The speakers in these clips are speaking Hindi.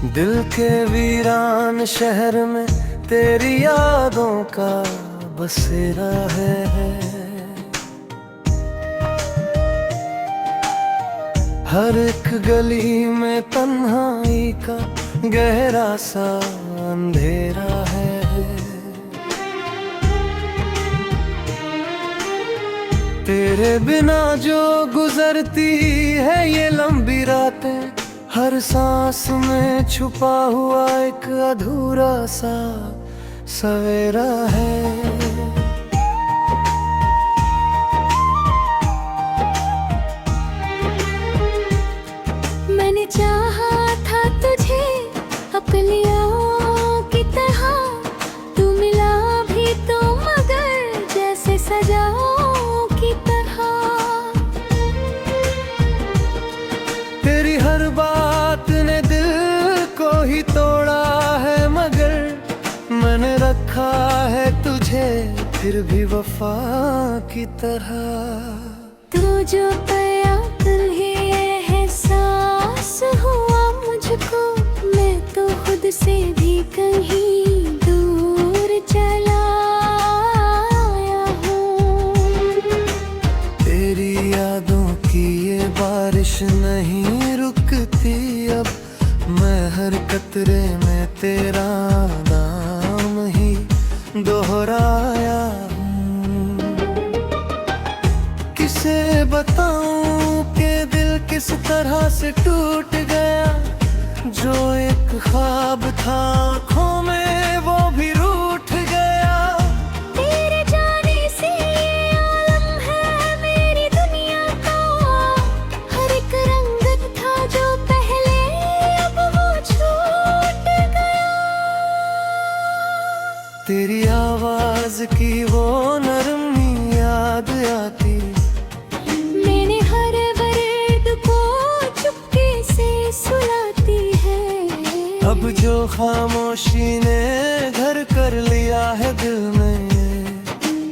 दिल के वीरान शहर में तेरी यादों का बसेरा है। हर एक गली में तन्हाई का गहरा सा अंधेरा है। तेरे बिना जो गुजरती है ये लंबी रातें, हर सांस में छुपा हुआ एक अधूरा सा सवेरा है। मैंने चाहा था तुझे अपनी आँखों की तरह, तू मिला भी तो मगर जैसे सजाओं की तरह। तेरी हर बात ने दिल को ही तोड़ा है, मगर मैंने रखा है तुझे फिर भी वफा की तरह। तू जो पाया कल ही एहसास हुआ मुझको, मैं तो खुद से भी कहीं दूर चला आया हूँ। तेरी यादों की ये बारिश नहीं रुकती अब, मैं हर कतरे में तेरा नाम ही दोहराया हूँ। किसे बताऊं कि दिल किस तरह से टूट गया, जो एक ख्वाब था आँखों में वो भी रूठ गया। तेरे जाने से ये आलम है मेरी दुनिया का, हर एक रंगत था जो पहले अब वो छूट गया। तेरी आवाज की वो नरमी याद आती, मैंने हर वर्ड को चुपके से सुलाती है। अब जो खामोशी ने घर कर लिया है दिल में,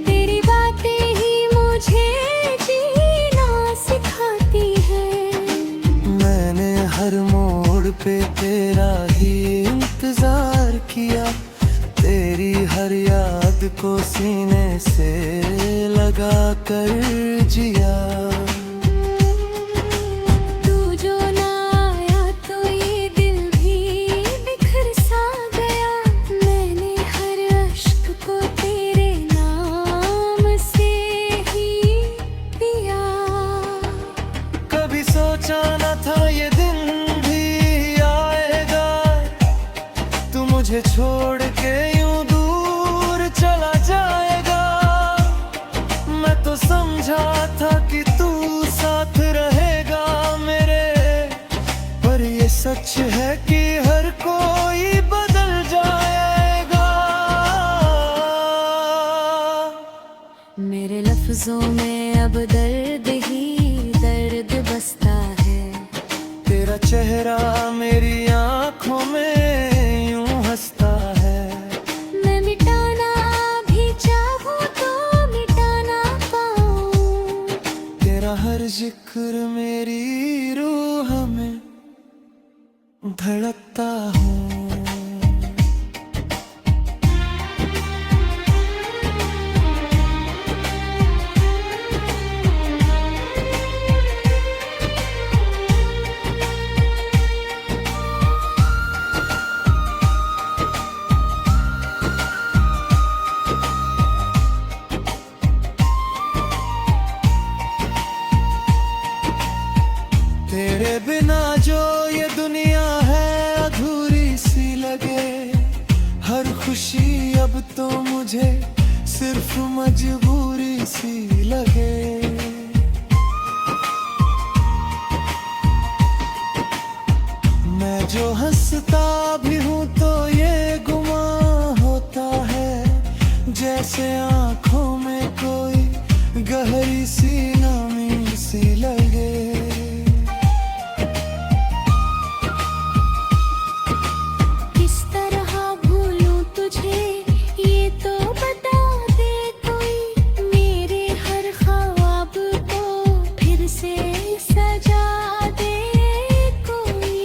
तेरी बातें ही मुझे जीना सिखाती है। मैंने हर मोड़ पे तेरा ही इंतजार किया, तेरी हर याद को सीने से लगा कर जिया। तू जो ना आया तो ये दिल भी बिखर सा गया, मैंने हर अश्क को तेरे नाम से ही पिया। कभी सोचा न था ये दिन भी आएगा, तू मुझे छोड़ के यूं दूर चला जाएगा। मैं तो समझा था कि तू साथ रहेगा मेरे, पर ये सच है कि हर कोई बदल जाएगा। मेरे लफ्जों में अब दर्द ही दर्द बसता है, तेरा चेहरा मेरी आँखों में यूं हंसता है। मैं मिटाना भी चाहूँ तो मिटा ना पाऊँ। तेरा हर जिक्र मेरी रूह में धड़कता हूँ। तेरे बिना जो ये दुनिया है अधूरी सी लगे, हर खुशी अब तो मुझे सिर्फ मजबूरी सी लगे। मैं जो हंसता भी हूँ तो ये गुमान होता है, जैसे आँखों में कोई गहरी सी नमी सी लगे। किस तरह भूलूं तुझे ये तो बता दे कोई, मेरे हर ख्वाब को फिर से सजा दे कोई।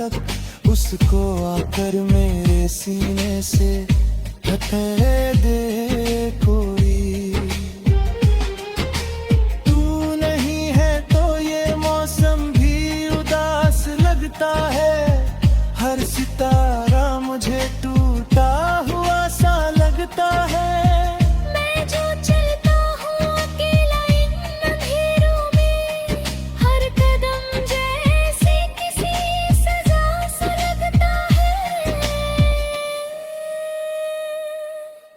तक उसको आकर मेरे सीने से हथेली दे कोई। तू नहीं है तो ये मौसम भी उदास लगता है, हर सितारा मुझे टूटा हुआ सा लगता है। मैं जो चलता हूँ अकेला इन अंधेरों में, हर कदम जैसे किसी सजा सा लगता है।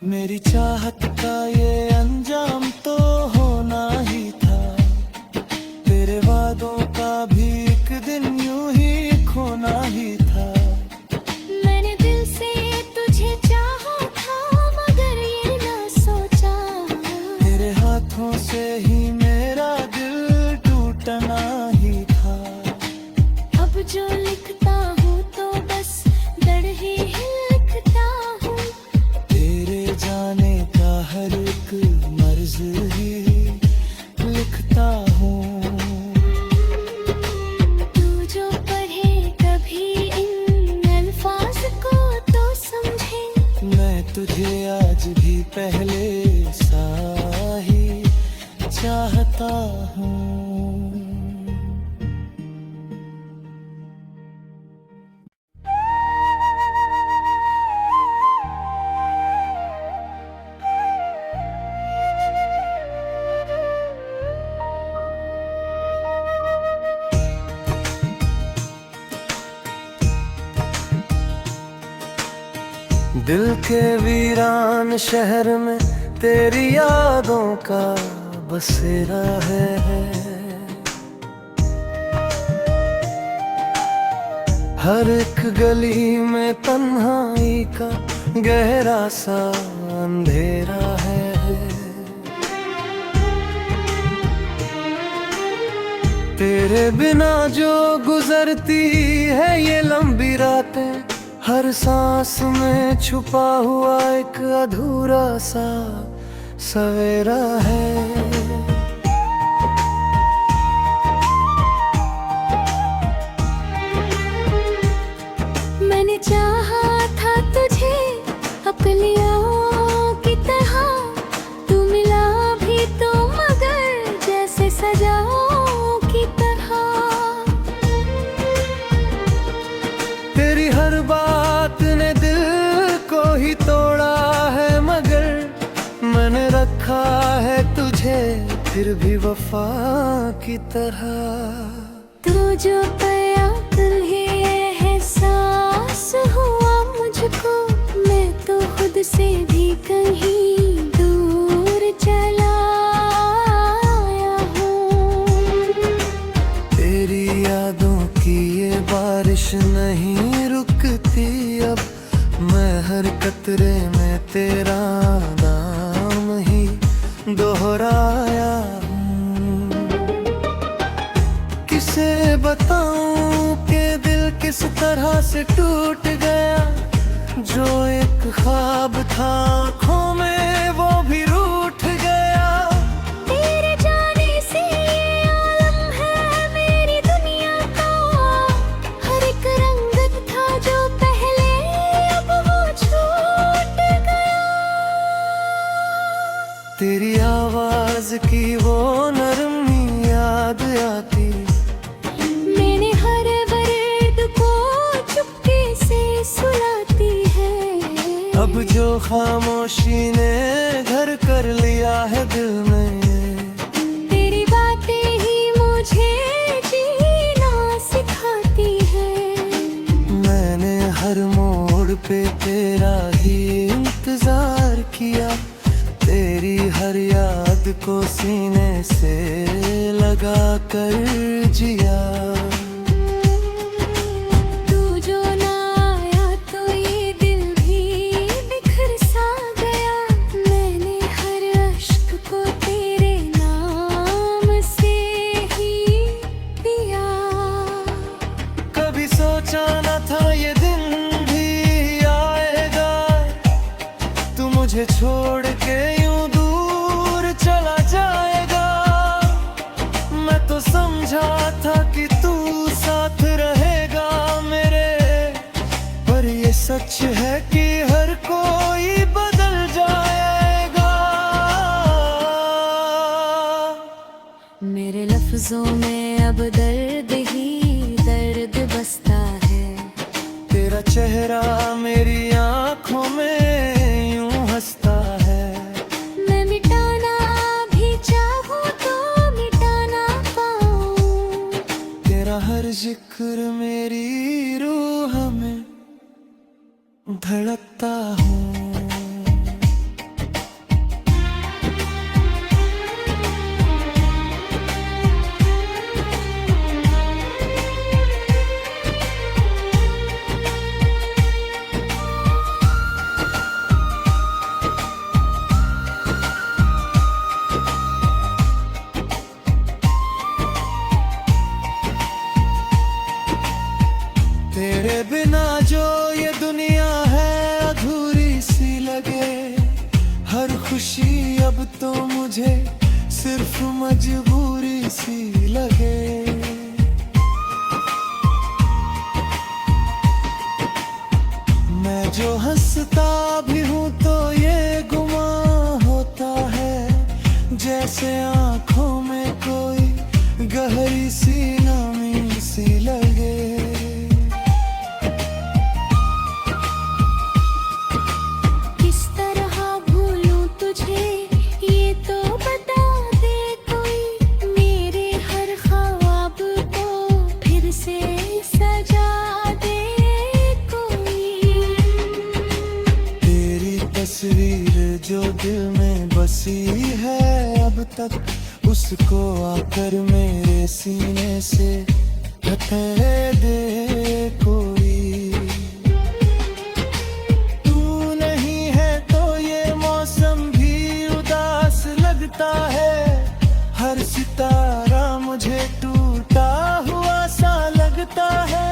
मेरी चाहत का ये अंजाम तो होना ही था, तेरे वादों का भी एक दिन यूं ही खोना ही था। मैंने दिल से तुझे चाहा था मगर ये ना सोचा, तेरे हाथों से ही मेरा दिल टूटना ही था। अब जो लिखता हूँ तो बस दर्द ही लिखता हूँ, तेरे जाने का हर एक मर्ज ही लिखता हूँ। तू जो पढ़े कभी इन अल्फाज को तो समझे, मैं तुझे आज भी पहले सा ही चाहता हूँ। दिल के वीरान शहर में तेरी यादों का बसेरा है। हर एक गली में तन्हाई का गहरा सा अंधेरा है। तेरे बिना जो गुजरती है ये लंबी रातें, हर सांस में छुपा हुआ एक अधूरा सा सवेरा है। मैंने चाहा था तुझे अपनी आँखों की तरह, तू मिला भी तो मगर जैसे सजाओं की तरह। तेरी हर बात ने दिल को ही तोड़ा है, मगर मैंने रखा है तुझे फिर भी वफा की तरह। तू जो पाया कल ही एहसास हुआ मुझको, मैं तो खुद से भी कहीं दूर चला आया हूँ। तेरी यादों की ये बारिश नहीं रुकती अब, मैं हर कतरे में तेरा नाम ही दोहराया हूँ। किसे बताऊं कि दिल किस तरह से टूट गया, जो एक ख्वाब था आँखों में वो भी रूठ गया। तेरे जाने से ये आलम है मेरी दुनिया का, हर एक रंगत था जो पहले अब वो छूट गया। तेरी आवाज की वो नरमी याद आती, मैंने हर वर्द को चुपके से सुलाती है। अब जो खामोशी ने घर कर लिया है दिल में, तेरी बातें ही मुझे जीना सिखाती है। मैंने हर मोड़ पे तेरा ही इंतजार किया, तेरी हर याद को सीने से लगा कर जिया। तू जो ना आया तो ये दिल भी बिखर सा गया, मैंने हर अश्क को तेरे नाम से ही पिया। कभी सोचा न था ये दिन भी आएगा, तू मुझे छोड़ के यूं दूर चला जाएगा। मैं तो समझा था कि तू लफ्जों में अब दर्द ही दर्द बसता है। तेरा चेहरा मेरी आंखों में यूं हंसता है। मैं मिटाना भी चाहूँ तो मिटा ना पाऊँ। तेरा हर जिक्र मेरी रूह में धड़कता हूँ। तेरे बिना जो ये दुनिया है अधूरी सी लगे। हर खुशी अब तो मुझे सिर्फ मजबूरी सी लगे। मैं जो हंसता भी हूँ तो ये गुमां होता है, जैसे आंखों में कोई गहरी सी नमी सी लगे। तस्वीर जो दिल में बसी है अब तक, उसको आकर मेरे सीने से हटा दे कोई। तू नहीं है तो ये मौसम भी उदास लगता है। हर सितारा मुझे टूटा हुआ सा लगता है।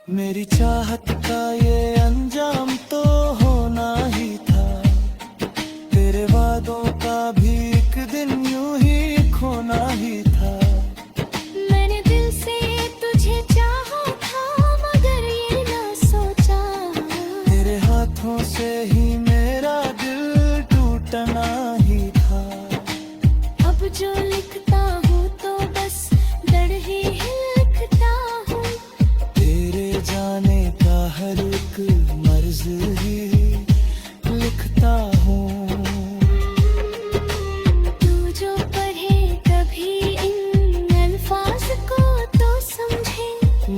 मेरी चाहत का ये अंजाम तो होना ही था। तेरे वादों का भी एक दिन यूं ही खोना ही था। मैंने दिल से तुझे चाहा था मगर ये ना सोचा, तेरे हाथों से ही मेरा दिल टूटना ही था। अब जो लिखता हूँ तो बस दर्द ही लिखता हूँ। जाने का हर एक मर्ज ही लिखता हूँ। तू जो पढ़े कभी इन अल्फाज को तो समझे।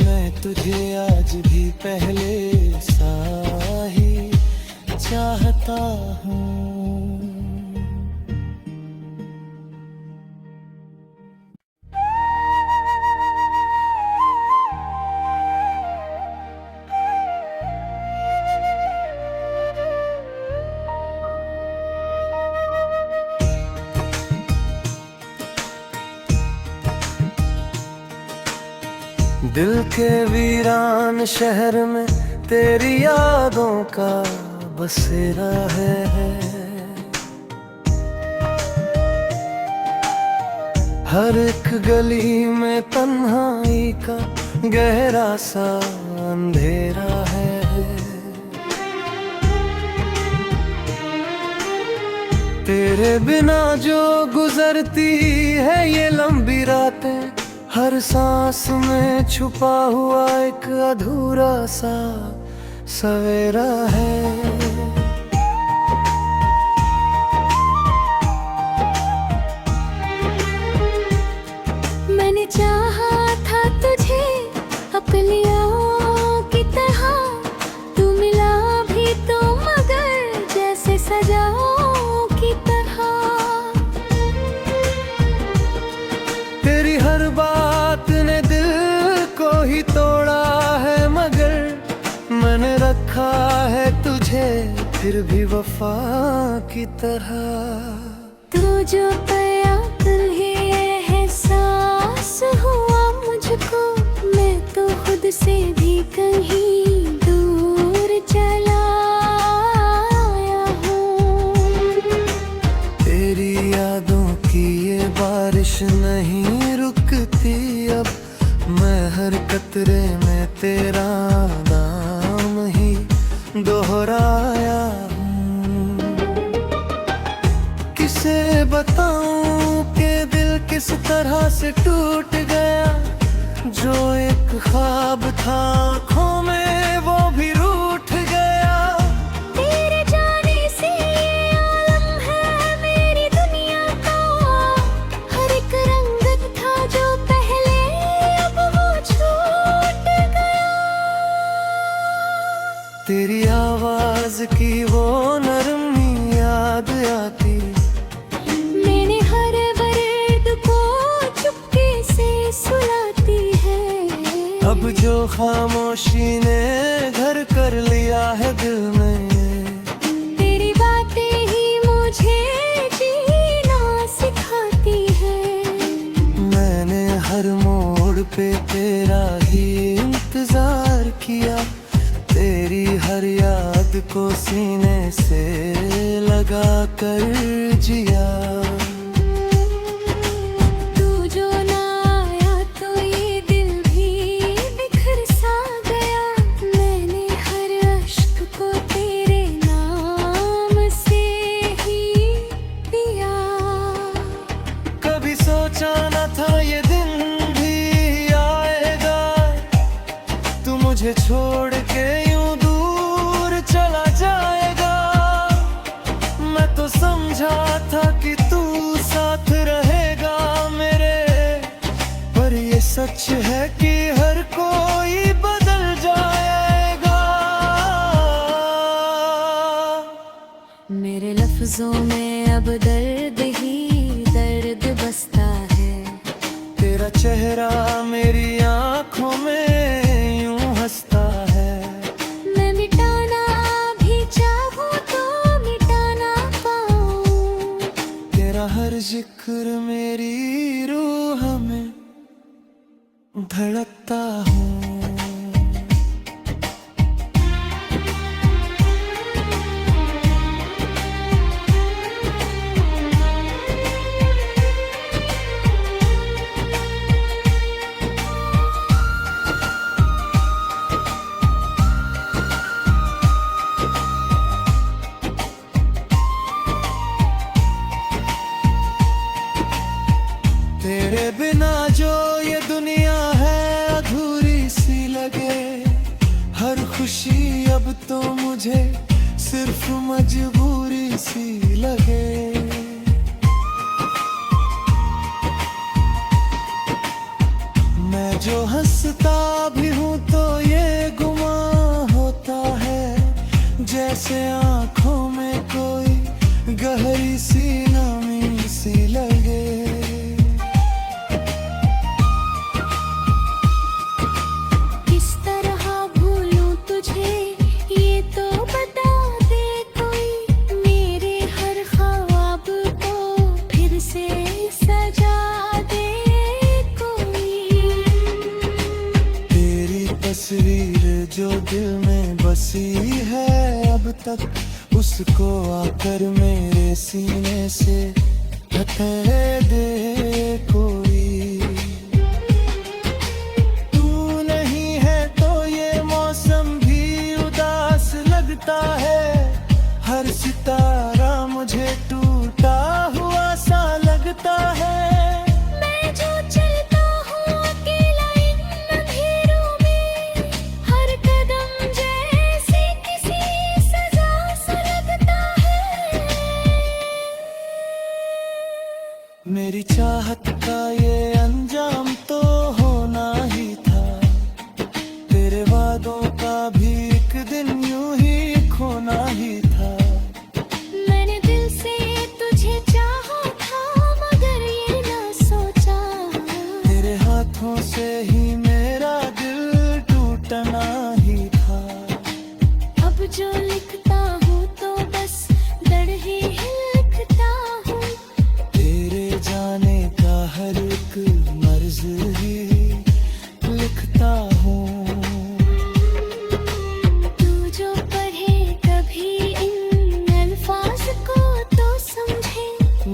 मैं तुझे आज भी पहले सा ही चाहता हूँ। दिल के वीरान शहर में तेरी यादों का बसेरा है। हर एक गली में तन्हाई का गहरा सा अंधेरा है। तेरे बिना जो गुजरती है ये लंबी रातें, हर सांस में छुपा हुआ एक अधूरा सा सवेरा है। मैंने चाहा था तुझे अपनी आँखों की तरह, तू मिला भी तो मगर जैसे सजाओं की तरह। तेरी हर बात ने दिल को ही तोड़ा है, मगर मैंने रखा है तुझे फिर भी वफा की तरह। तू जो पाया कल ही एहसास हुआ मुझको, मैं तो खुद से भी कहीं दूर चला आया हूँ। तेरी यादों की ये बारिश नहीं रुकती अब, कतरे में तेरा नाम ही दोहराया हूँ। किसे बताऊं कि दिल किस तरह से टूट गया, जो एक ख्वाब था आँखों में वो भी रूठ गया। तेरे जाने से ये आलम है मेरी दुनिया का, हर एक रंगत था जो पहले अब वो छूट गया। तेरी आवाज की वो नरमी याद आती, मैंने हर वर्ड को चुपके से सुलाती है। अब जो खामोशी ने घर कर लिया है दिल में, तेरी बातें ही मुझे जीना सिखाती है। मैंने हर मोड़ पे तेरा ही इंतजार किया, तेरी हर याद को सीने से लगा कर जिया। तू जो ना आया तो ये दिल भी बिखर सा गया। मैंने हर अश्क को तेरे नाम से ही पिया। कभी सोचा न था ये दिन भी आएगा, तू मुझे छोड़ के यूं दूर चला जाएगा। मैं तो समझा था कि तू साथ रहेगा मेरे, पर ये सच है कि हर कोई बदल जाएगा। मेरे लफ्जों में अब दर्द ही दर्द बसता है। तेरा चेहरा मेरी आंखों में यूं हंसता है। मैं मिटाना भी चाहूँ तो मिटा ना पाऊँ। तेरा हर जिक्र मेरी रूह में धड़कता हूँ। तेरे बिना जो ये दुनिया है अधूरी सी लगे, हर खुशी अब तो मुझे सिर्फ मजबूरी सी लगे। मैं जो हंसता भी हूँ तो ये गुमान होता है, जैसे आँखों में कोई गहरी सी नमी सी लगे। किस तरह भूलूं तुझे ये तो बता दे कोई। मेरे हर ख्वाब को फिर से सजा दे कोई। तेरी तस्वीर जो दिल में बसी है अब तक, उसको आकर मेरे सीने से हटा दे कोई। तू नहीं है तो ये मौसम भी उदास लगता है, हर सितारा मुझे टूटा हुआ सा लगता है। मैं जो चलता हूँ अकेला इन अंधेरों में, हर कदम जैसे किसी सजा सा लगता है। मेरी चाहत का ये अंजाम तो होना ही था, तेरे वादों का भी एक दिन यूं ही खोना ही था। मैंने दिल से तुझे चाहा था मगर ये ना सोचा, तेरे हाथों से ही मेरा दिल टूटना ही था। अब जो लिखता हूँ तो बस दर्द ही लिखता हूँ। तेरे जाने का हर एक मर्ज ही लिखता हूँ। तू जो पढ़े कभी इन अल्फाज को तो समझे,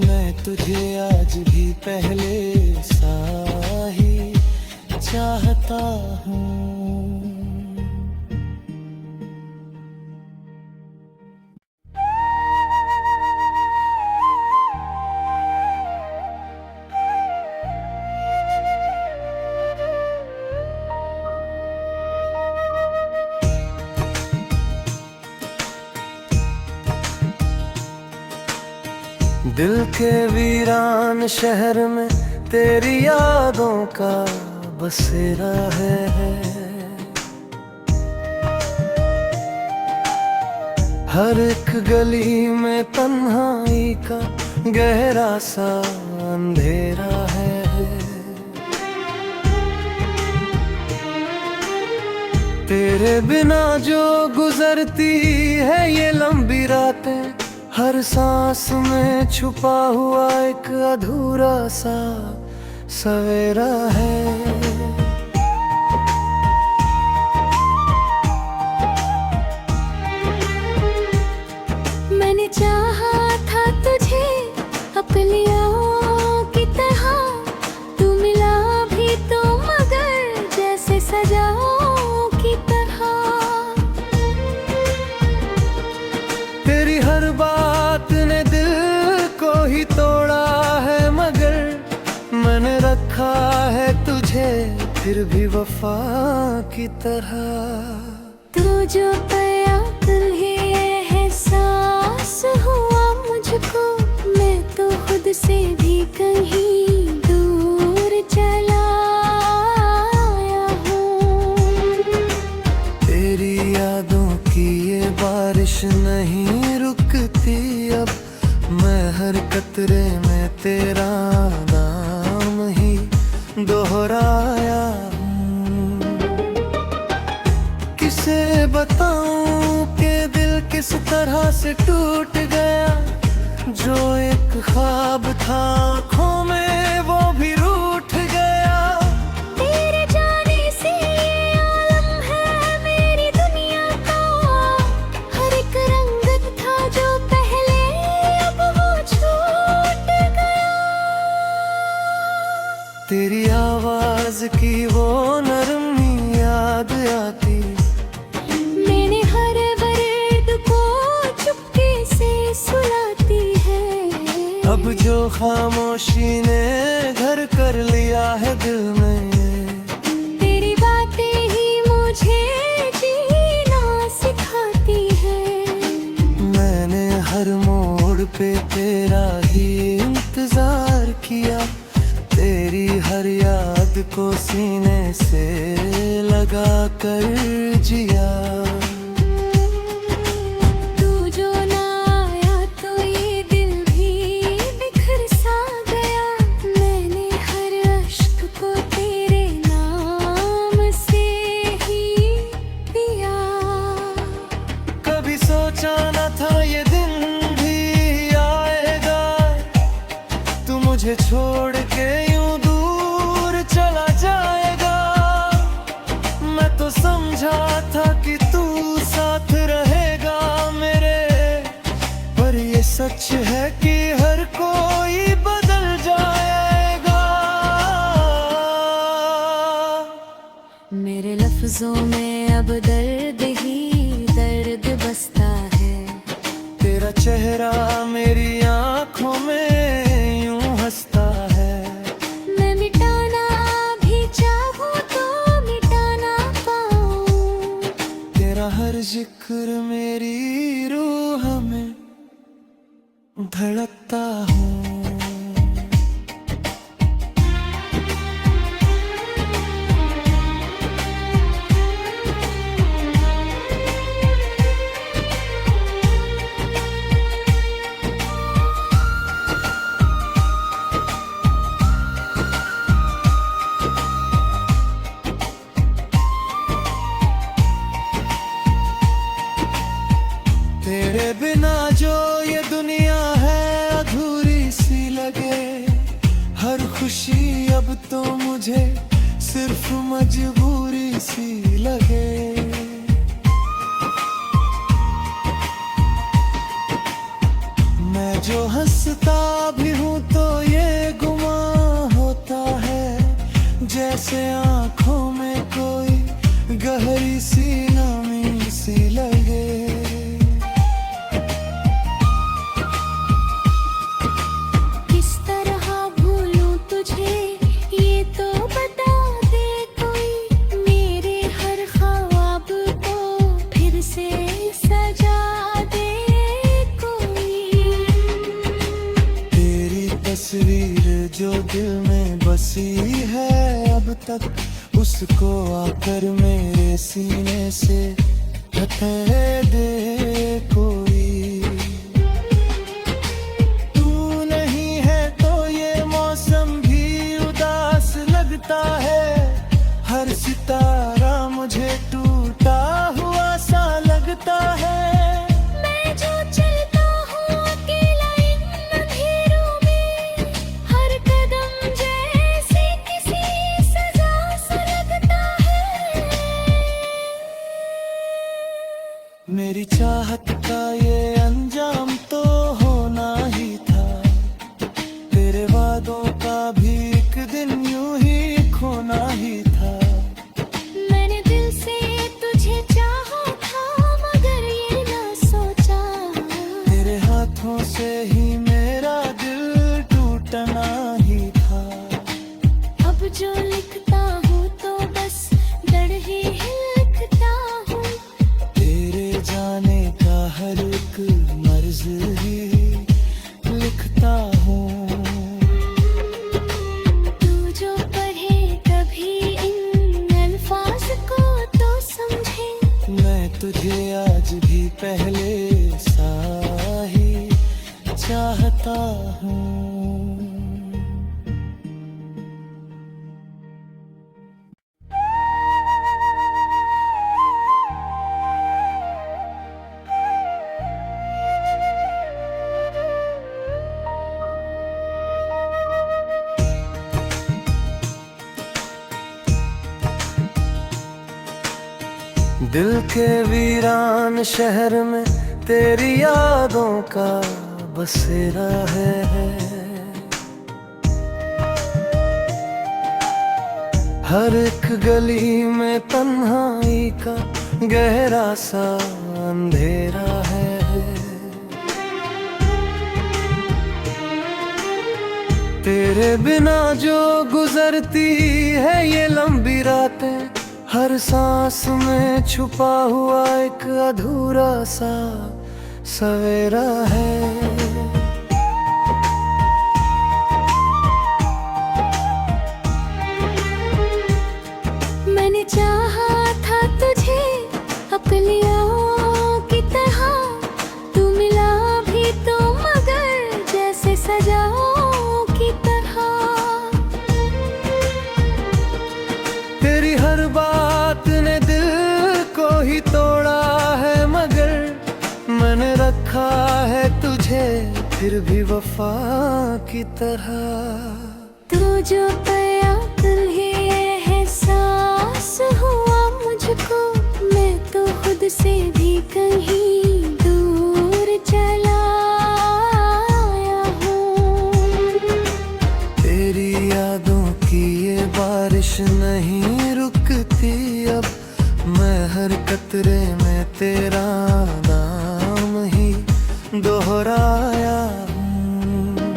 मैं तुझे आज भी पहले सा ही चाहता चाहता हूँ। दिल के वीरान शहर में तेरी यादों का बसेरा है। हर एक गली में तन्हाई का गहरा सा अंधेरा है। तेरे बिना जो गुजरती है ये लंबी रातें, हर सांस में छुपा हुआ एक अधूरा सा सवेरा है। मैंने चाहा था तुझे अपनी आँखों की तरह, तू मिला भी तो मगर जैसे सजाओं की तरह। तेरी हर बात ने दिल को ही तोड़ा है, मगर मैंने रखा है तुझे फिर भी वफा की तरह। तू जो पाया कल ही एहसास हुआ मुझको, मैं तो खुद से भी कहीं दूर चला आया हूँ। तेरी यादों की ये बारिश नहीं रुकती अब, मैं हर कतरे में तेरा नाम ही दोहराया हूँ। किसे बताऊं कि दिल किस तरह से टूट गया, जो एक ख्वाब था आँखों में वो भी रूठ गया। तेरे जाने से ये आलम है मेरी दुनिया का, हर एक रंगत था जो पहले अब वो छूट गया। तेरी आवाज की वो नरमी याद आती, मैंने हर वर्ड को चुपके से सुलाती है। अब जो खामोशी ने घर कर लिया है दिल में, तेरी बातें ही मुझे जीना सिखाती है। मैंने हर मोड़ पे तेरा ही इंतजार किया, तेरी हर याद को सीने से लगा कर जिया। तू जो ना आया तो ये दिल भी बिखर सा गया, मैंने हर अश्क को तेरे नाम से ही पिया। कभी सोचा न था ये दिन भी आएगा, तू मुझे छोड़ के यूं दूर चला जाएगा। मैं तो समझा था कि तू साथ रहेगा मेरे, पर ये सच है कि हर कोई बदल जाएगा। मेरे लफ्जों में अब दर्द ही दर्द बसता है। तेरा चेहरा मेरी आँखों में यूं हंसता है। मैं मिटाना भी चाहूँ तो मिटा ना पाऊँ। तेरा हर जिक्र मेरी रूह में धड़कता हूँ। तेरे बिना जो ये दुनिया है अधूरी सी लगे, हर खुशी अब तो मुझे सिर्फ मजबूरी सी लगे। मैं जो हंसता भी हूँ तो ये गुमान होता है, जैसे आँखों में बसी है अब तक उसको आकर मेरे सीने से हटे दे कोई। तू नहीं है तो ये मौसम भी उदास लगता है, हर सितारा मुझे टूटा हुआ सा लगता है। मैं जो चलता हूँ अकेला इन अंधेरों में, हर कदम जैसे किसी सजा सा लगता है। मेरी चाहत का ये अंजाम तो होना ही था, तेरे वादों का भी एक दिन यूं ही खोना ही था। मैंने दिल से तुझे चाहा था मगर ये ना सोचा, तेरे हाथों से ही मेरा दिल टूटना ही था। अब जो लिखता हूँ तो बस डर ही लिखता हूँ, तेरे जाने का हर एक मर्ज ही लिखता हूँ। तू जो पढ़े कभी इन अल्फाज को तो समझे, मैं तुझे आज भी पहले सा ही चाहता हूँ। दिल के वीरान शहर में तेरी यादों का बसेरा है। हर एक गली में तन्हाई का गहरा सा अंधेरा है। तेरे बिना जो गुजरती है ये लंबी रातें, हर सांस में छुपा हुआ एक अधूरा सा सवेरा है। मैंने चाहा था तुझे अपनियों की तरह, तू मिला भी तो मगर जैसे सजाओं की तरह। तेरी हर बात ने दिल को ही तोड़ा है मगर मैंने रखा है तुझे फिर भी वफा की तरह। तू जो पाया कल ही एहसास हुआ मुझको, मैं तो खुद से भी कहीं दूर चला आया हूँ। तेरी यादों की ये बारिश नहीं रुकती अब, मैं हर कतरे में तेरा नाम ही दोहराया हूँ।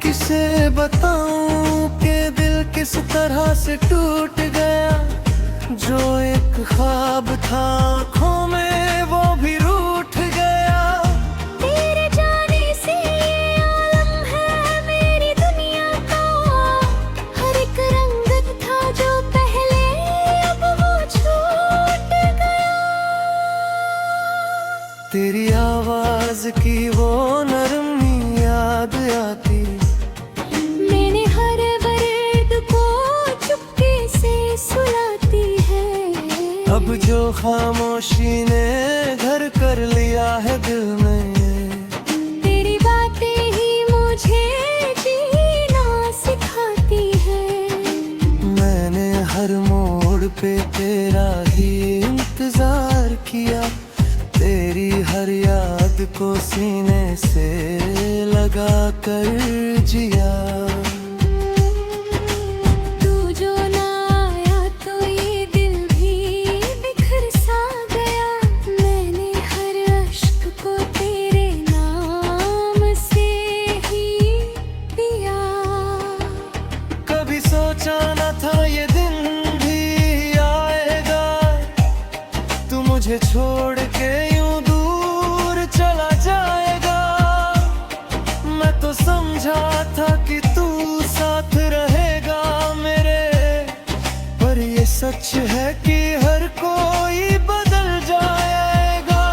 किसे बताऊं कि दिल किस तरह से टूट गया, जो एक ख्वाब था आँखों में वो भी रूठ गया। तेरे जाने से ये आलम है मेरी दुनिया का, हर एक रंगत था जो पहले अब वो छूट गया। तेरी आवाज की वो नरमी याद आती, मैंने हर वर्ड को चुपके से सुलाती है। अब जो खामोशी ने घर कर लिया है दिल में, तेरी बातें ही मुझे जीना सिखाती है। मैंने हर मोड़ पे तेरा ही इंतजार किया, तेरी हर याद को सीने से लगा कर जिया। तू जो ना आया तो ये दिल भी बिखर सा गया, मैंने हर अश्क को तेरे नाम से ही पिया। कभी सोचा न था ये दिन भी आएगा, तू मुझे छोड़ के यूं दूर चला जाएगा। मैं तो समझा था कि तू सा सच है कि हर कोई बदल जाएगा।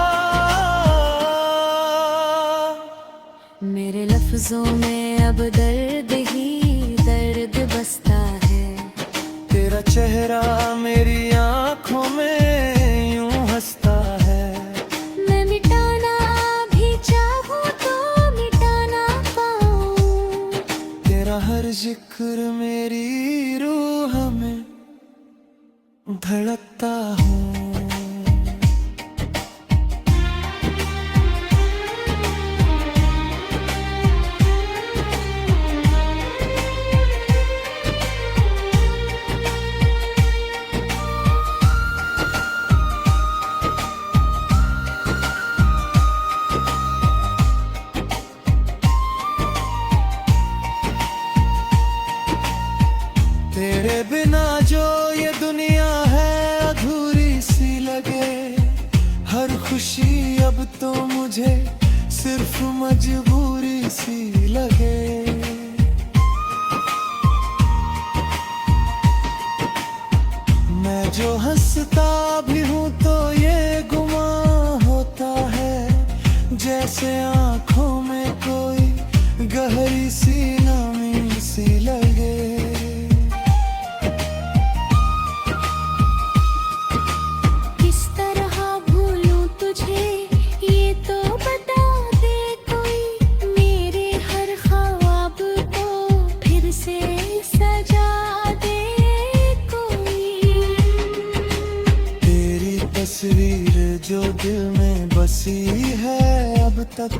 मेरे लफ्जों में अब दर्द ही दर्द बसता है। तेरा चेहरा मेरी आंखों में यूं हंसता है। मैं मिटाना भी चाहूँ तो मिटा ना पाऊँ। तेरा हर जिक्र मेरी रूह में धड़कता हूँ। तेरे बिना जो ये दुनिया है अधूरी सी लगे। हर खुशी अब तो मुझे सिर्फ मजबूरी सी लगे। मैं जो हंसता भी हूँ तो ये गुमान होता है, जैसे आंखों में कोई गहरी सी नमी सी लगे। तस्वीर जो दिल में बसी है अब तक,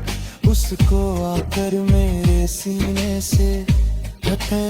उसको आकर मेरे सीने से हटे